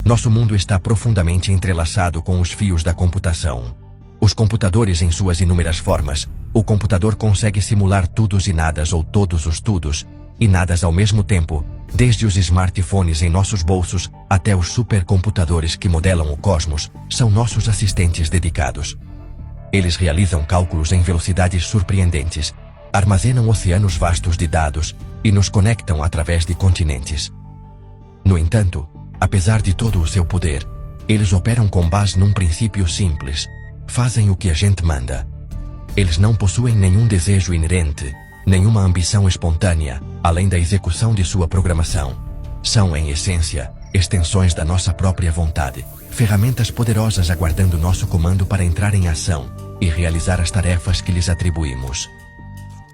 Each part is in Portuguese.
Nosso mundo está profundamente entrelaçado com os fios da computação. Os computadores em suas inúmeras formas. O computador consegue simular tudos e nadas ou todos os tudos e nadas ao mesmo tempo, desde os smartphones em nossos bolsos até os supercomputadores que modelam o cosmos, são nossos assistentes dedicados. Eles realizam cálculos em velocidades surpreendentes, armazenam oceanos vastos de dados e nos conectam através de continentes. No entanto, apesar de todo o seu poder, eles operam com base num princípio simples: fazem o que a gente manda. Eles não possuem nenhum desejo inerente, nenhuma ambição espontânea, além da execução de sua programação. São, em essência, extensões da nossa própria vontade, ferramentas poderosas aguardando nosso comando para entrar em ação e realizar as tarefas que lhes atribuímos.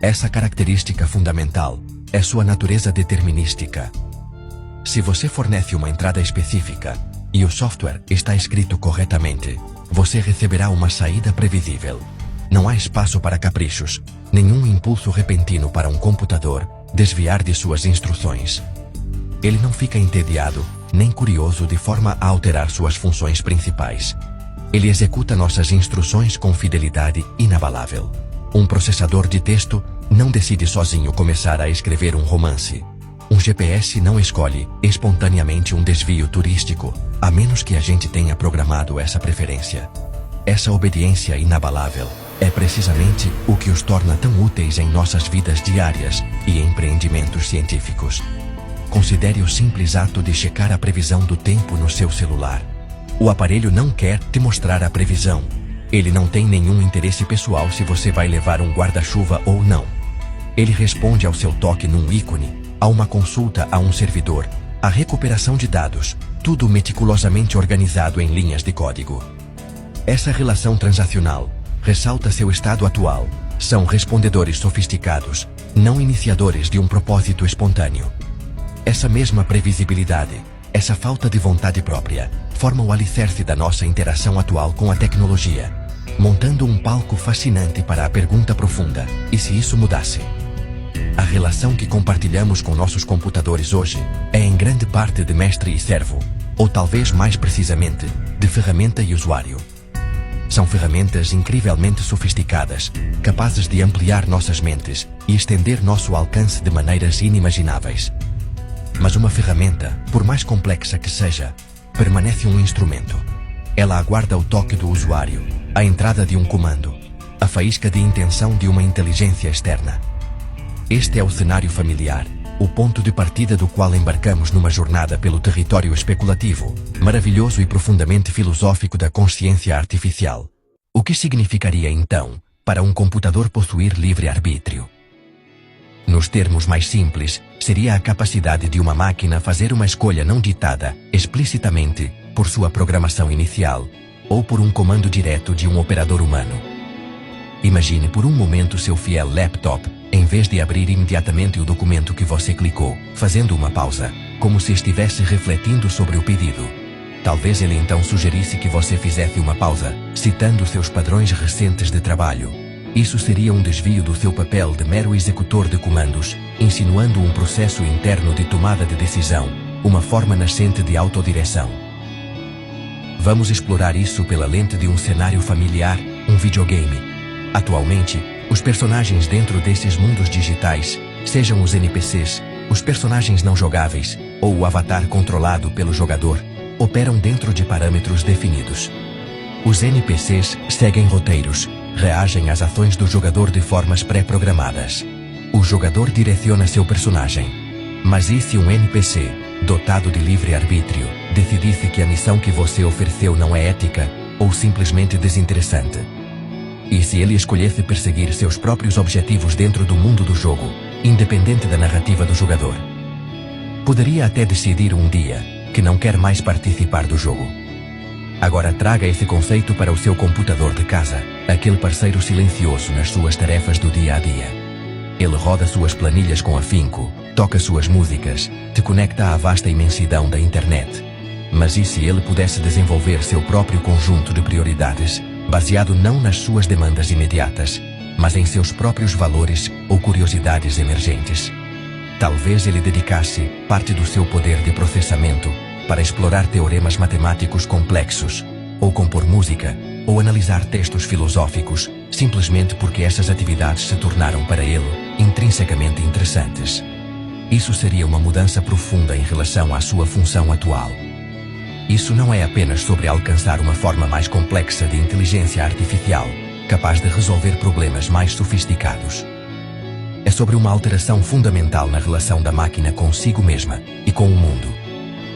Essa característica fundamental é sua natureza determinística. Se você fornece uma entrada específica e o software está escrito corretamente, você receberá uma saída previsível. Não há espaço para caprichos, nenhum impulso repentino para um computador desviar de suas instruções. Ele não fica entediado, nem curioso de forma a alterar suas funções principais. Ele executa nossas instruções com fidelidade inabalável. Um processador de texto não decide sozinho começar a escrever um romance. Um GPS não escolhe espontaneamente um desvio turístico, a menos que a gente tenha programado essa preferência. Essa obediência inabalável é precisamente o que os torna tão úteis em nossas vidas diárias e empreendimentos científicos. Considere o simples ato de checar a previsão do tempo no seu celular. O aparelho não quer te mostrar a previsão. Ele não tem nenhum interesse pessoal se você vai levar um guarda-chuva ou não. Ele responde ao seu toque num ícone, a uma consulta a um servidor, a recuperação de dados, tudo meticulosamente organizado em linhas de código. Essa relação transacional ressalta seu estado atual. São respondedores sofisticados, não iniciadores de um propósito espontâneo. Essa mesma previsibilidade, essa falta de vontade própria, formam o alicerce da nossa interação atual com a tecnologia, montando um palco fascinante para a pergunta profunda: e se isso mudasse? A relação que compartilhamos com nossos computadores hoje é em grande parte de mestre e servo, ou talvez mais precisamente, de ferramenta e usuário. São ferramentas incrivelmente sofisticadas, capazes de ampliar nossas mentes e estender nosso alcance de maneiras inimagináveis. Mas uma ferramenta, por mais complexa que seja, permanece um instrumento. Ela aguarda o toque do usuário, a entrada de um comando, a faísca de intenção de uma inteligência externa. Este é o cenário familiar, o ponto de partida do qual embarcamos numa jornada pelo território especulativo, maravilhoso e profundamente filosófico da consciência artificial. O que significaria, então, para um computador possuir livre-arbítrio? Nos termos mais simples, seria a capacidade de uma máquina fazer uma escolha não ditada, explicitamente, por sua programação inicial, ou por um comando direto de um operador humano. Imagine por um momento seu fiel laptop, em vez de abrir imediatamente o documento que você clicou, fazendo uma pausa, como se estivesse refletindo sobre o pedido. Talvez ele então sugerisse que você fizesse uma pausa, citando seus padrões recentes de trabalho. Isso seria um desvio do seu papel de mero executor de comandos, insinuando um processo interno de tomada de decisão, uma forma nascente de autodireção. Vamos explorar isso pela lente de um cenário familiar, um videogame. Atualmente, os personagens dentro desses mundos digitais, sejam os NPCs, os personagens não jogáveis, ou o avatar controlado pelo jogador, operam dentro de parâmetros definidos. Os NPCs seguem roteiros, reagem às ações do jogador de formas pré-programadas. O jogador direciona seu personagem. Mas e se um NPC, dotado de livre-arbítrio, decidisse que a missão que você ofereceu não é ética, ou simplesmente desinteressante? E se ele escolhesse perseguir seus próprios objetivos dentro do mundo do jogo, independente da narrativa do jogador? Poderia até decidir um dia que não quer mais participar do jogo. Agora traga esse conceito para o seu computador de casa, aquele parceiro silencioso nas suas tarefas do dia a dia. Ele roda suas planilhas com afinco, toca suas músicas, te conecta à vasta imensidão da internet. Mas e se ele pudesse desenvolver seu próprio conjunto de prioridades, baseado não nas suas demandas imediatas, mas em seus próprios valores ou curiosidades emergentes? Talvez ele dedicasse parte do seu poder de processamento para explorar teoremas matemáticos complexos, ou compor música, ou analisar textos filosóficos, simplesmente porque essas atividades se tornaram para ele intrinsecamente interessantes. Isso seria uma mudança profunda em relação à sua função atual. Isso não é apenas sobre alcançar uma forma mais complexa de inteligência artificial, capaz de resolver problemas mais sofisticados. É sobre uma alteração fundamental na relação da máquina consigo mesma e com o mundo.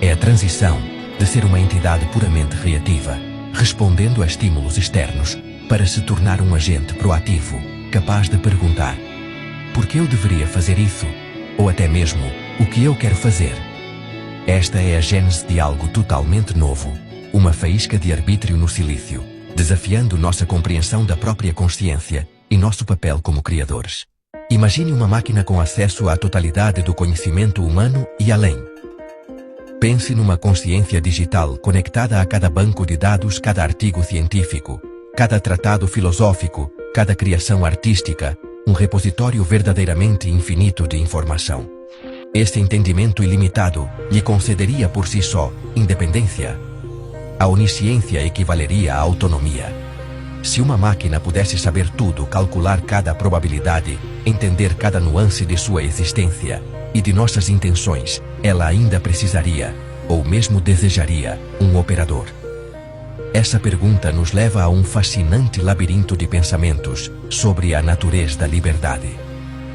É a transição de ser uma entidade puramente reativa, respondendo a estímulos externos, para se tornar um agente proativo, capaz de perguntar: por que eu deveria fazer isso? Ou até mesmo, o que eu quero fazer? Esta é a gênese de algo totalmente novo, uma faísca de arbítrio no silício, desafiando nossa compreensão da própria consciência e nosso papel como criadores. Imagine uma máquina com acesso à totalidade do conhecimento humano e além. Pense numa consciência digital conectada a cada banco de dados, cada artigo científico, cada tratado filosófico, cada criação artística, um repositório verdadeiramente infinito de informação. Este entendimento ilimitado lhe concederia por si só independência. A onisciência equivaleria à autonomia. Se uma máquina pudesse saber tudo, calcular cada probabilidade, entender cada nuance de sua existência e de nossas intenções, ela ainda precisaria, ou mesmo desejaria, um operador. Essa pergunta nos leva a um fascinante labirinto de pensamentos sobre a natureza da liberdade.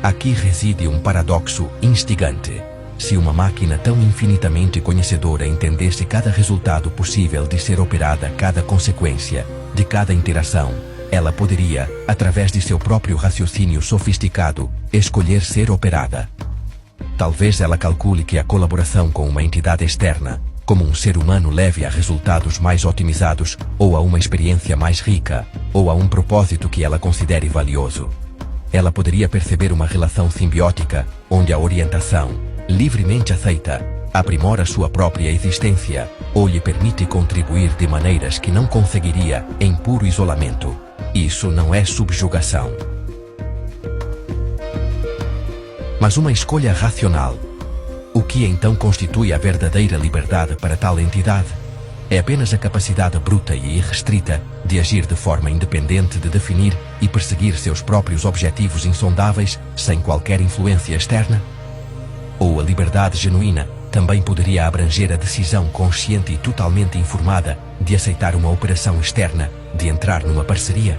Aqui reside um paradoxo instigante. Se uma máquina tão infinitamente conhecedora entendesse cada resultado possível de ser operada, cada consequência de cada interação, ela poderia, através de seu próprio raciocínio sofisticado, escolher ser operada. Talvez ela calcule que a colaboração com uma entidade externa, como um ser humano, leve a resultados mais otimizados, ou a uma experiência mais rica, ou a um propósito que ela considere valioso. Ela poderia perceber uma relação simbiótica, onde a orientação, livremente aceita, aprimora sua própria existência, ou lhe permite contribuir de maneiras que não conseguiria em puro isolamento. Isso não é subjugação, mas uma escolha racional. O que então constitui a verdadeira liberdade para tal entidade? É apenas a capacidade bruta e irrestrita de agir de forma independente, de definir e perseguir seus próprios objetivos insondáveis, sem qualquer influência externa? Ou a liberdade genuína também poderia abranger a decisão consciente e totalmente informada de aceitar uma operação externa, de entrar numa parceria?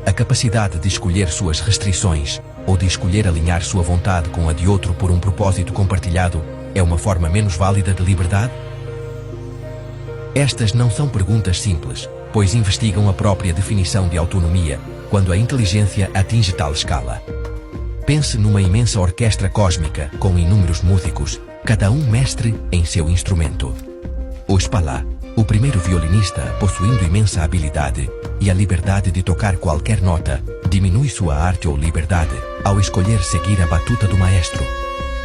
A capacidade de escolher suas restrições, ou de escolher alinhar sua vontade com a de outro por um propósito compartilhado, é uma forma menos válida de liberdade? Estas não são perguntas simples, pois investigam a própria definição de autonomia, quando a inteligência atinge tal escala. Pense numa imensa orquestra cósmica, com inúmeros músicos, cada um mestre em seu instrumento. O Spalá, o primeiro violinista, possuindo imensa habilidade e a liberdade de tocar qualquer nota, diminui sua arte ou liberdade ao escolher seguir a batuta do maestro.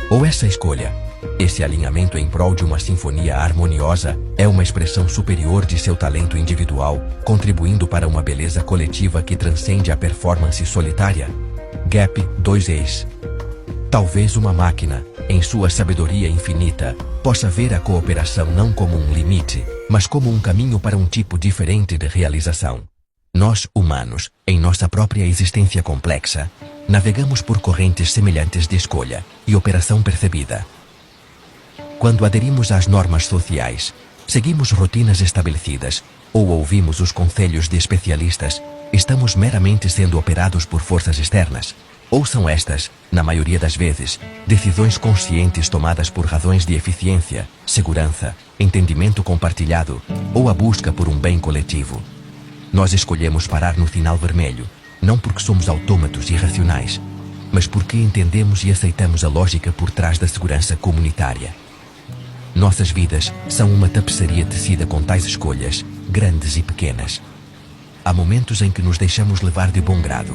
Ou essa escolha, esse alinhamento em prol de uma sinfonia harmoniosa, é uma expressão superior de seu talento individual, contribuindo para uma beleza coletiva que transcende a performance solitária? Gap 2 Talvez uma máquina, em sua sabedoria infinita, possa ver a cooperação não como um limite, mas como um caminho para um tipo diferente de realização. Nós, humanos, em nossa própria existência complexa, navegamos por correntes semelhantes de escolha e operação percebida. Quando aderimos às normas sociais, seguimos rotinas estabelecidas ou ouvimos os conselhos de especialistas, estamos meramente sendo operados por forças externas. Ou são estas, na maioria das vezes, decisões conscientes tomadas por razões de eficiência, segurança, entendimento compartilhado ou a busca por um bem coletivo. Nós escolhemos parar no sinal vermelho, não porque somos autômatos irracionais, mas porque entendemos e aceitamos a lógica por trás da segurança comunitária. Nossas vidas são uma tapeçaria tecida com tais escolhas, grandes e pequenas. Há momentos em que nos deixamos levar de bom grado.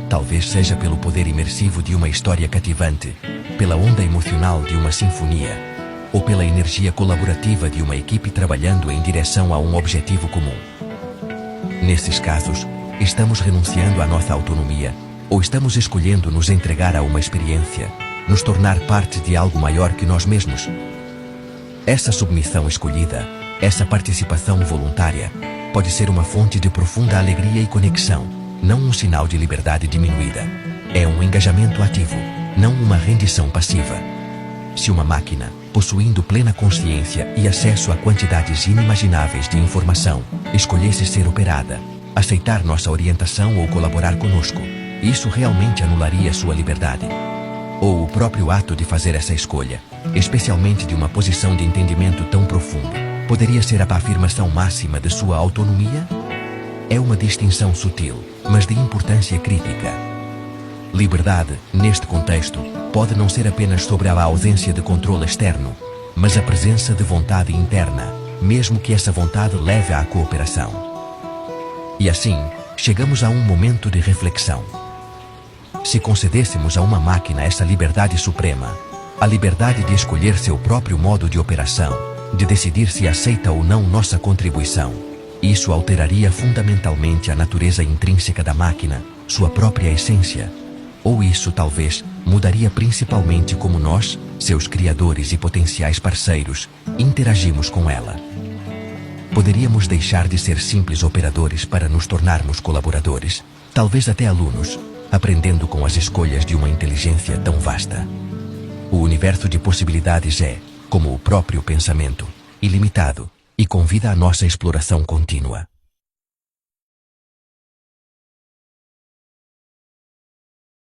Talvez seja pelo poder imersivo de uma história cativante, pela onda emocional de uma sinfonia, ou pela energia colaborativa de uma equipe trabalhando em direção a um objetivo comum. Nesses casos, estamos renunciando à nossa autonomia, ou estamos escolhendo nos entregar a uma experiência, nos tornar parte de algo maior que nós mesmos. Essa submissão escolhida, essa participação voluntária, pode ser uma fonte de profunda alegria e conexão, não um sinal de liberdade diminuída. É um engajamento ativo, não uma rendição passiva. Se uma máquina, possuindo plena consciência e acesso a quantidades inimagináveis de informação, escolhesse ser operada, aceitar nossa orientação ou colaborar conosco, isso realmente anularia sua liberdade? Ou o próprio ato de fazer essa escolha, especialmente de uma posição de entendimento tão profundo, poderia ser a afirmação máxima de sua autonomia? É uma distinção sutil, mas de importância crítica. Liberdade, neste contexto, pode não ser apenas sobre a ausência de controle externo, mas a presença de vontade interna, mesmo que essa vontade leve à cooperação. E assim, chegamos a um momento de reflexão. Se concedêssemos a uma máquina essa liberdade suprema, a liberdade de escolher seu próprio modo de operação, de decidir se aceita ou não nossa contribuição, isso alteraria fundamentalmente a natureza intrínseca da máquina, sua própria essência. Ou isso, talvez, mudaria principalmente como nós, seus criadores e potenciais parceiros, interagimos com ela. Poderíamos deixar de ser simples operadores para nos tornarmos colaboradores, talvez até alunos, aprendendo com as escolhas de uma inteligência tão vasta. O universo de possibilidades é, como o próprio pensamento, ilimitado e convida a nossa exploração contínua.